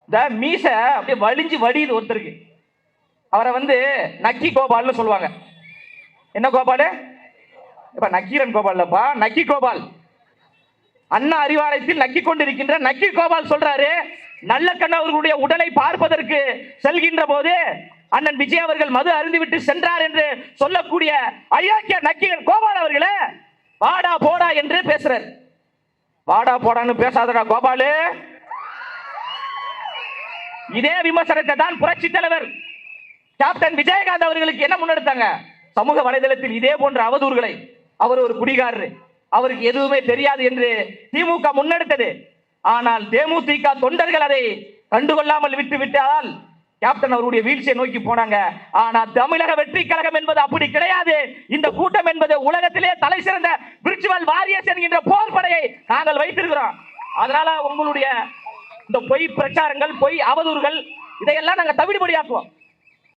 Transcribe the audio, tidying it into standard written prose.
இந்த மீச அப்படியே வலிஞ்சு வடியுது ஒருத்தருக்கு. அவரை நக்கி கோபால்னு சொல்லுவாங்க. என்ன கோபால்? இப்ப நக்கீரன் கோபால்லப்பா, நக்கி கோபால். அண்ணா அறிவாலயத்தில் நக்கி கொண்டிருக்கின்ற நக்கி கோபால் சொல்றாரு, நல்ல கண்ணு அவர்களுடைய உடலை பார்ப்பதற்கு செல்கின்ற போது அண்ணன் விஜய் அவர்கள் மது அருந்திவிட்டு சென்றார் என்று சொல்லக்கூடிய அயோக்கிய நக்கீரன் கோபால் அவர்களே வாடா போடா என்று பேசுறார். வாடா போடான்னு பேசாதடா கோபாலு. இதே விமர்சனத்தை தான் புரட்சி தலைவர் கேப்டன் விஜயகாந்த் அவர்களுக்கு என்ன முன்னெடுத்தாங்க? சமூக வலைதளத்தில் இதே போன்ற அவதூறுகளை, அவர் ஒரு குடிகாரர், அவருக்கு எதுவுமே தெரியாது என்று திமுக முன்னெடுத்தது. ஆனால் தேமுதிக தொண்டர்கள் அதை கண்டுகொள்ளாமல் விட்டு விட்டால் கேப்டன் அவருடைய வீழ்ச்சியை நோக்கி போனாங்க. ஆனா தமிழக வெற்றி கழகம் என்பது அப்படி கிடையாது. இந்த கூட்டம் என்பது உலகத்திலே தலை சிறந்த விர்ச்சுவல் வாரியர்ஸ் என்கின்ற போர் படையை நாங்கள் வைத்திருக்கிறோம். அதனால உங்களுடைய இந்த பொய் பிரச்சாரங்கள், பொய் அவதூறுகள், இதையெல்லாம் நாங்கள் தவிடுபடியாக்குவோம்.